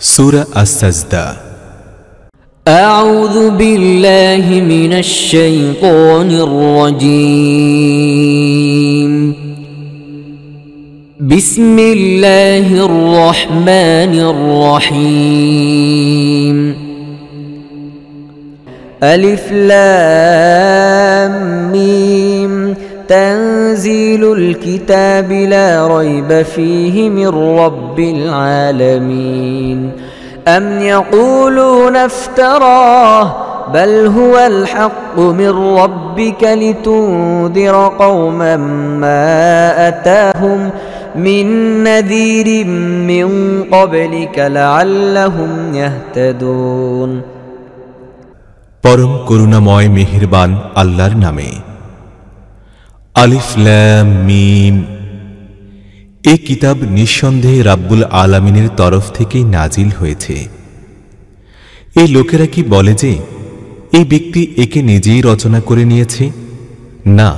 সূরা আস-সাজদা। أعوذ بالله من الشيطان الرجيم. بسم الله الرحمن الرحيم. ألف لام ميم تنزيل الكتاب لا ريب فيه من رب العالمين. أم يقولون افتراه بل هو الحق من ربك لتنذر قوما ما أتاهم من نذير من قبلك لعلهم يهتدون. পরম করুণাময় মেহেরবান আল্লাহর নামে। আলিফ লাম মিম। এই কিতাব নিঃসন্দেহে রাব্বুল আলামিনের তরফ থেকেই নাজিল হয়েছে। এই লোকেরা কি বলে যে এই ব্যক্তি একে নিজেই রচনা করে নিয়েছে? না,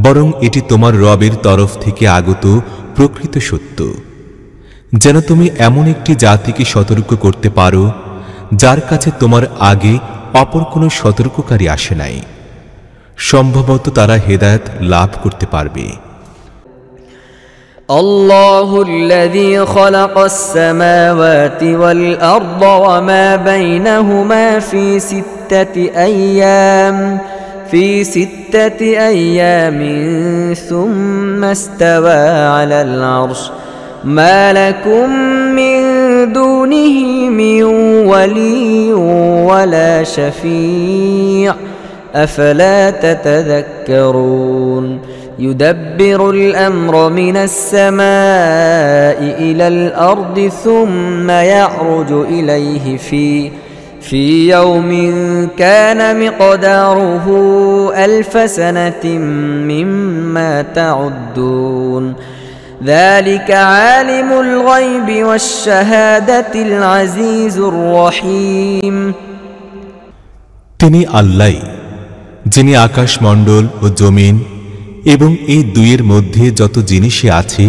বরং এটি তোমার রবের তরফ থেকে আগত প্রকৃত সত্য, যেন তুমি এমন একটি জাতিকে সতর্ক করতে পারো যার কাছে তোমার আগে অপর কোনো সতর্ককারী আসে নাই। সম্ভবত তারা হেদায়েত লাভ করতে পারবে। الله الذي خلق السماوات والأرض وما بينهما في ستة أيام ثم استوى على العرش ما لكم من دونه من ولي ولا شفيع أفلا تتذكرون. يدبر الأمر من السماء إلى الأرض ثم يعرج إليه في يوم كان مقداره 1000 سنة مما تعدون. ذلك عالم الغيب والشهادة العزيز الرحيم. তিনি আল্লাহ, যিনি আকাশমণ্ডল ও জমিন এবং এই দুইয়ের মধ্যে যত জিনিসই আছে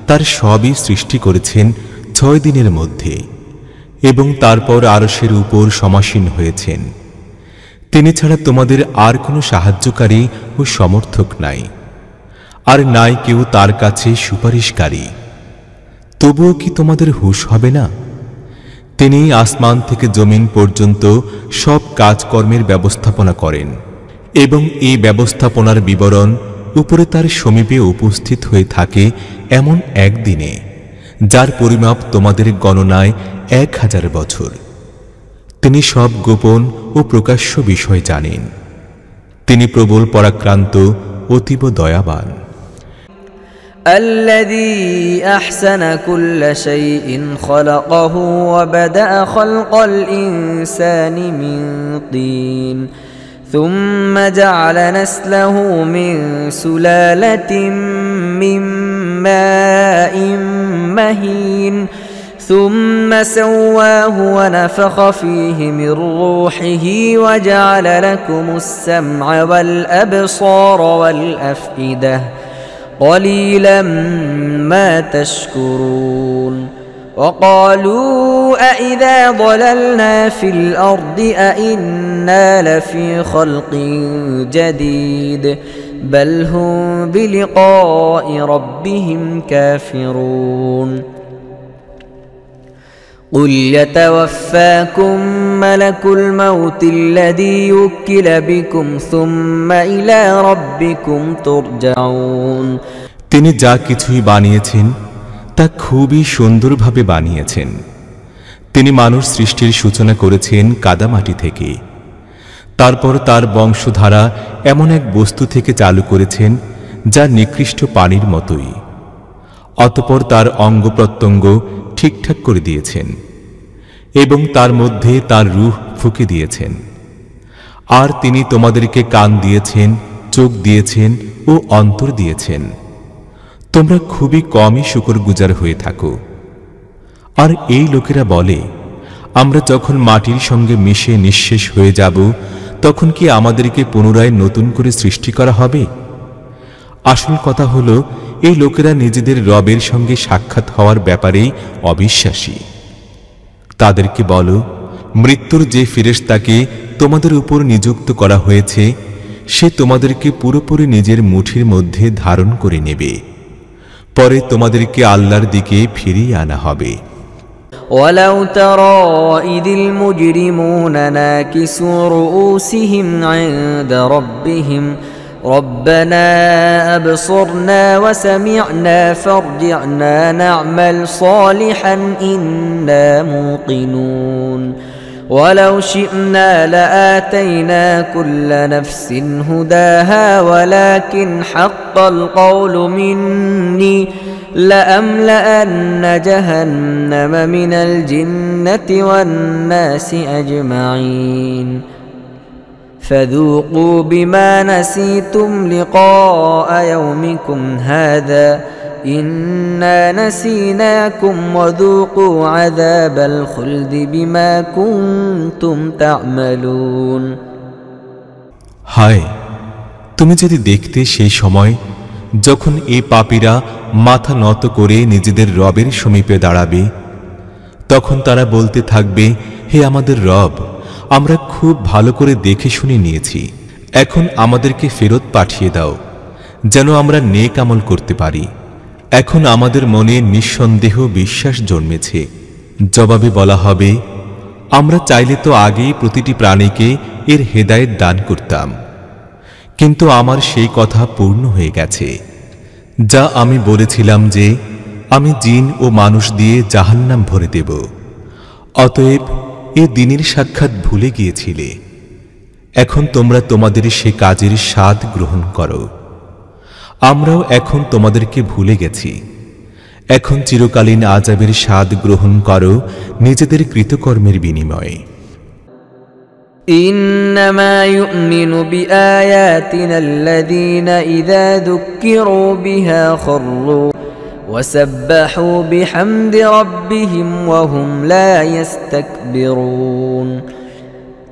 তার সবই সৃষ্টি করেছেন 6 দিনের মধ্যে এবং তারপর আরশের উপর সমাসীন হয়েছেন। তিনি ছাড়া তোমাদের আর কোনো সাহায্যকারী ও সমর্থক নাই, আর নাই কেউ তার কাছে সুপারিশকারী। তবুও কি তোমাদের হুঁশ হবে না? তিনি আসমান থেকে জমিন পর্যন্ত সব কাজকর্মের ব্যবস্থাপনা করেন এবং এই ব্যবস্থাপনার বিবরণ উপরে তার সমীপে উপস্থিত হয়ে থাকে এমন একদিনে যার পরিমাপ তোমাদের গণনায় 1000 বছর। তিনি সব গোপন ও প্রকাশ্য বিষয় জানেন। তিনি প্রবল পরাক্রান্ত, অতীব দয়াবান। الذي أحسن كل شيء خلقه وبدأ خلق الإنسان من طين ثم جعل نسله من سلالة من ماء مهين ثم سواه ونفخ فيه من روحه وجعل لكم السمع والأبصار والأفئدة قليلا ما تشكرون. وقالوا أإذا ضللنا في الأرض أإنا لفي خلق جديد بل هم بلقاء ربهم كافرون. قل يتوفاكم ملك الموت الذي يوكل بكم ثم إلى ربكم ترجعون. তিনি যা কিছুই বানিয়েছেন তা খুবই সুন্দরভাবে বানিয়েছেন। তিনি মানুষ সৃষ্টির সূচনা করেছেন কাদামাটি থেকে, তারপর তার বংশধারা এমন এক বস্তু থেকে চালু করেছেন যা নিকৃষ্ট পানির মতোই। অতঃপর তার অঙ্গ প্রত্যঙ্গ ঠিকঠাক করে দিয়েছেন এবং তার মধ্যে তার রূহ ফুঁকে দিয়েছেন। আর তিনি তোমাদেরকে কান দিয়েছেন, চোখ দিয়েছেন ও অন্তর দিয়েছেন। তোমরা খুবই কমই শুকরগুজার হয়ে থাকো। আর এই লোকেরা বলে, আমরা যখন মাটির সঙ্গে মিশে নিঃশেষ হয়ে যাব তখন কি আমাদেরকে পুনরায় নতুন করে সৃষ্টি করা হবে? আসল কথা হলো এই লোকেরা নিজেদের রবের সঙ্গে সাক্ষাৎ হওয়ার ব্যাপারেই অবিশ্বাসী। তাদেরকে বলো, মৃত্যুর যে ফেরেশতাকে তোমাদের উপর নিযুক্ত করা হয়েছে সে তোমাদেরকে পুরোপুরি নিজের মুঠির মধ্যে ধারণ করে নেবে, পরে তোমাদেরকে আল্লাহর দিকে ফিরিয়ে আনা হবে। ولو ترى إذ المجرمون ناكسوا رؤوسهم عند ربهم ربنا أبصرنا وسمعنا فارجعنا نعمل صالحا إنا موقنون ولو شئنا لآتينا كل نفس هداها ولكن حق القول مني لأملأن جهنم من الجنة والناس أجمعين فذوقوا بما نسيتم لقاء يومكم هذا إنا نسيناكم وذوقوا عذاب الخلد بما كنتم تعملون হায়, তুমি যদি দেখতে সেই সময় যখন এই পাপীরা মাথা নত করে নিজেদের রবের সমীপে দাঁড়াবে, তখন তারা বলতে থাকবে, হে আমাদের রব, আমরা খুব ভালো করে দেখে শুনে নিয়েছি, এখন আমাদেরকে ফেরত পাঠিয়ে দাও যেন আমরা নেক আমল করতে পারি। এখন আমাদের মনে নিঃসন্দেহ বিশ্বাস জন্মেছে। জবাবে বলা হবে, আমরা চাইলে তো আগেই প্রতিটি প্রাণীকে এর হেদায়েত দান করতাম, কিন্তু আমার সেই কথা পূর্ণ হয়ে গেছে যা আমি বলেছিলাম যে আমি জিন ও মানুষ দিয়ে জাহান্নাম ভরে দেব। অতএব এ দিনের সাক্ষাৎ ভুলে গিয়েছিলে, এখন তোমরা তোমাদের সে কাজের স্বাদ গ্রহণ করো। আমরাও এখন তোমাদেরকে ভুলে গেছি, এখন চিরকালীন আযাবের স্বাদ গ্রহণ করো নিজেদের কৃতকর্মের বিনিময়ে। إنما يؤمن بآياتنا الذين إذا ذكروا بها خروا وسبحوا بحمد ربهم وهم لا يستكبرون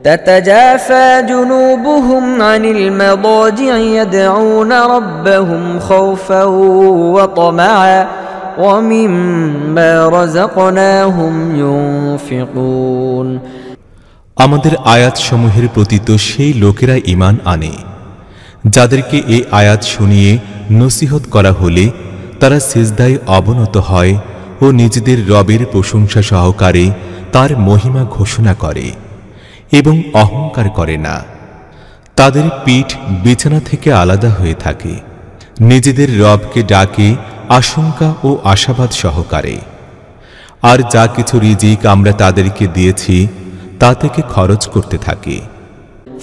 تتجافى جنوبهم عن المضاجع يدعون ربهم خوفا وطمعا ومما رزقناهم ينفقون আমাদের আয়াতসমূহের প্রতি তো সেই লোকেরা ঈমান আনে যাদেরকে এই আয়াত শুনিয়ে নসিহত করা হলে তারা সিজদায় অবনত হয় ও নিজেদের রবের প্রশংসা সহকারে তার মহিমা ঘোষণা করে এবং অহংকার করে না। তাদের পিঠ বিছানা থেকে আলাদা হয়ে থাকে, নিজেদের রবকে ডাকে আশঙ্কা ও আশাবাদ সহকারে। আর যা কিছু রিজিক আমরা তাদেরকে দিয়েছি তা থেকে খরচ করতে থাকে।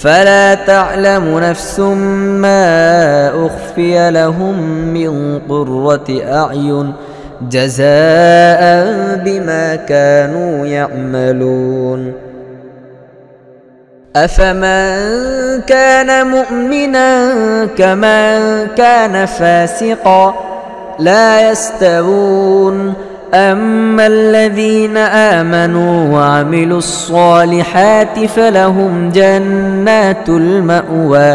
فلا تعلم نفس ما أخفي لهم من قرة أعين جزاء بما كانوا يعملون أفمن كان مؤمنا كمن كان فاسقا لا يستوون أما الذين آمنوا وعملوا الصالحات فلهم جنات المأوى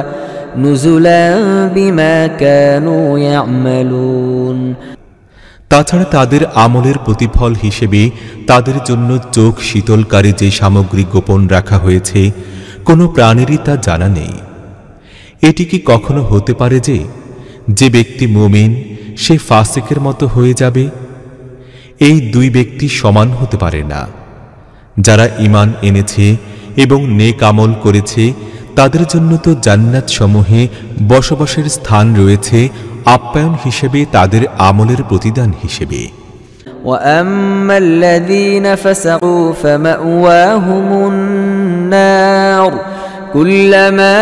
نزلا بما كانوا يعملون তাছাড়া তাদের আমলের প্রতিফল হিসেবে তাদের জন্য চোখ শীতলকারী যে সামগ্রী গোপন রাখা হয়েছে কোনো প্রাণেরই তা জানা নেই। এটি কি কখনো হতে পারে যে ব্যক্তি মুমিন সে ফাসিকের মতো হয়ে যাবে? এই দুই ব্যক্তি সমান হতে পারে না। যারা ঈমান এনেছে এবং নেক আমল করেছে তাদের জন্য তো জান্নাত সমূহে বসবাসের স্থান রয়েছে আপ্যায়ন হিসেবে তাদের আমলের প্রতিদান হিসেবে। وأما الذين فسقوا فمأواهم النار كلما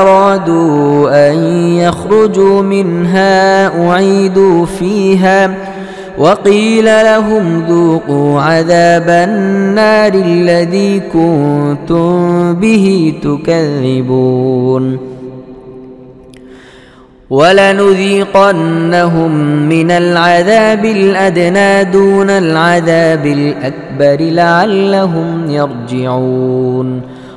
أرادوا أن يخرجوا منها أعيدوا فيها وقيل لهم ذوقوا عذاب النار الذي كنتم به تكذبون ولنذيقنهم من العذاب الأدنى دون العذاب الأكبر لعلهم يرجعون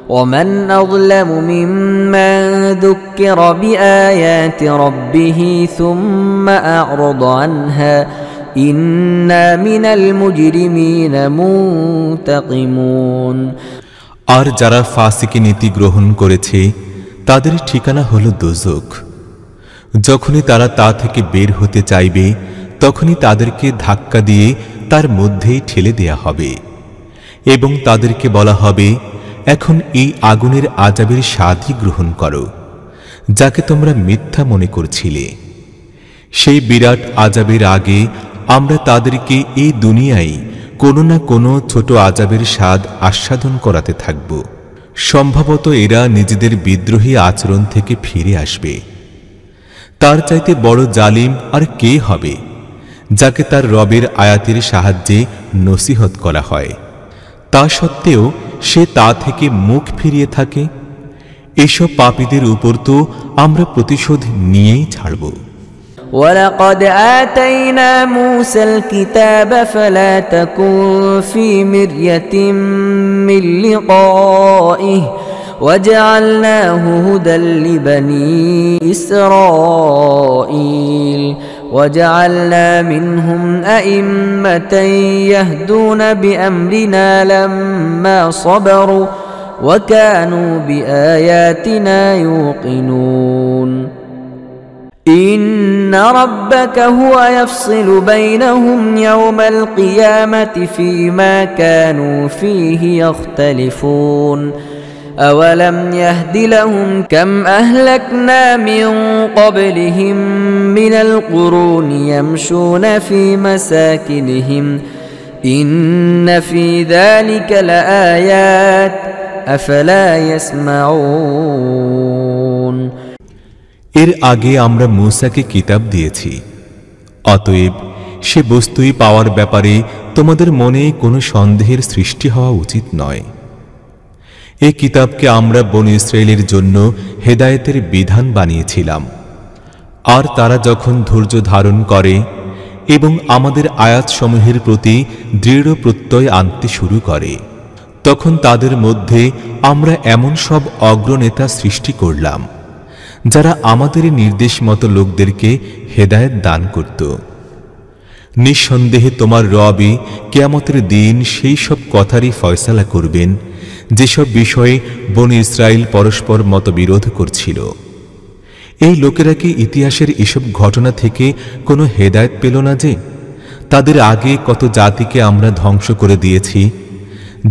ومن أظلم ممن ذكر بآيات ربه ثم أعرض عنها إنا من المجرمين منتقمون আর যারা ফাসিকি নীতি গ্রহণ করেছে তাদের ঠিকানা হলো দোজখ। যখনই তারা তা থেকে বের হতে চাইবে তখনই তাদেরকে ধাক্কা দিয়ে তার মধ্যেই ঠেলে দেয়া হবে এবং তাদেরকে বলা হবে, এখন এই আগুনের আযাবের স্বাদই গ্রহণ করো যাকে তোমরা মিথ্যা মনে করছিলে। সেই বিরাট আযাবের আগে আমরা তাদেরকে এই দুনিয়ায় কোনো না কোনো ছোট আযাবের স্বাদ আস্বাদন করাতে থাকব। সম্ভবত এরা নিজেদের বিদ্রোহী আচরণ থেকে ফিরে আসবে। তার চাইতে বড় জালিম আর কে হবে যাকে তার রবের আয়াতের সাহায্যে নসিহত করা হয়, তা সত্ত্বেও সে তা থেকে মুখ ফিরিয়ে থাকে। এসব পাপীদের উপর তো আমরা প্রতিশোধ নিয়েই ছাড়ব। ولقد آتينا موسى الكتاب فلا تكن في مرية من لقائه وجعلناه هدى لبني إسرائيل وجعلنا منهم أئمة يهدون بأمرنا لما صبروا وكانوا بآياتنا يوقنون إن ربك هو يفصل بينهم يوم القيامة فيما كانوا فيه يختلفون أولم يهد لهم كم أهلكنا من قبلهم من القرون يمشون في مساكنهم إن في ذلك لآيات أفلا يسمعون এর আগে আমরা মূসাকে কিতাব দিয়েছি, অতএব সে বস্তুই পাওয়ার ব্যাপারে তোমাদের মনে কোনো সন্দেহের সৃষ্টি হওয়া উচিত নয়। এই কিতাবকে আমরা বনী ইসরাইলের জন্য হেদায়েতের বিধান বানিয়েছিলাম, আর তারা যখন ধৈর্য ধারণ করে এবং আমাদের আয়াতসমূহের প্রতি দৃঢ় প্রত্যয় আনতে শুরু করে, তখন তাদের মধ্যে আমরা এমন সব অগ্রনেতা সৃষ্টি করলাম যারা আমাদের নির্দেশ মতো লোকদেরকে হেদায়েত দান করত। নিঃসন্দেহে তোমার রবই কিয়ামতের দিন সেই সব কথারই ফয়সালা করবেন যেসব বিষয়ে বনী ইসরাইল পরস্পর মতবিরোধ করছিল। এই লোকেরা কি ইতিহাসের এসব ঘটনা থেকে কোনো হেদায়েত পেল না যে তাদের আগে কত জাতিকে আমরা ধ্বংস করে দিয়েছি,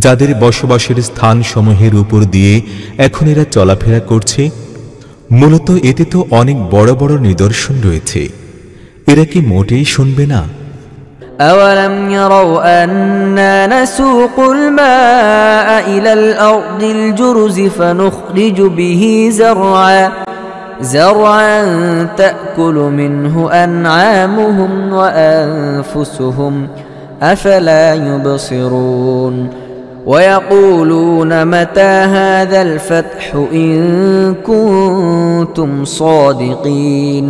যাদের বসবাসের স্থানসমূহের উপর দিয়ে এখন এরা চলাফেরা করছে? মূলত এতে তো অনেক বড় বড় নিদর্শন রয়েছে, এরা কি মোটেই শুনবে না? أولم يروا أنا نسوق الماء إلى الأرض الجرز فنخرج به زرعا تأكل منه أنعامهم وأنفسهم أفلا يبصرون ويقولون متى هذا الفتح إن كنتم صادقين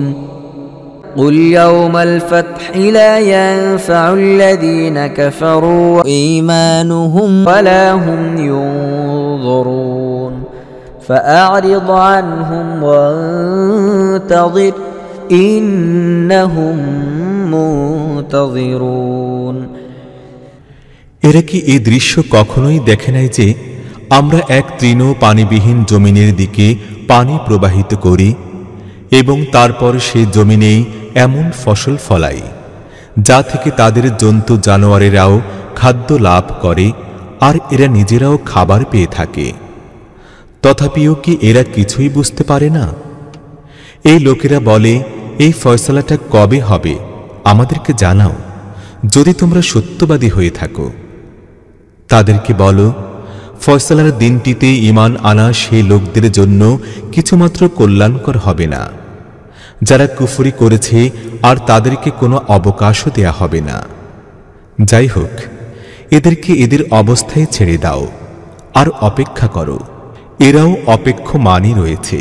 قل يوم الفتح لا ينفع الذين كفروا إيمانهم ولا هم ينظرون فأعرض عنهم وانتظر إنهم منتظرون এরা কি এই দৃশ্য কখনোই দেখে নাই যে আমরা এক তৃণ পানিবিহীন জমিনের দিকে পানি প্রবাহিত করি এবং তারপর সে জমিনেই এমন ফসল ফলাই যা থেকে তাদের জন্তু জানোয়ারেরাও খাদ্য লাভ করে আর এরা নিজেরাও খাবার পেয়ে থাকে। তথাপিও কি এরা কিছুই বুঝতে পারে না? এই লোকেরা বলে, এই ফয়সালাটা কবে হবে আমাদেরকে জানাও যদি তোমরা সত্যবাদী হয়ে থাকো। তাদেরকে বলো, ফয়সালার দিনটিতে ঈমান আনা সেই লোকদের জন্য কিছুমাত্র কল্যাণকর হবে না যারা কুফরি করেছে, আর তাদেরকে কোনো অবকাশও দেয়া হবে না। যাই হোক, এদেরকে এদের অবস্থায় ছেড়ে দাও আর অপেক্ষা করো, এরাও অপেক্ষমানই রয়েছে।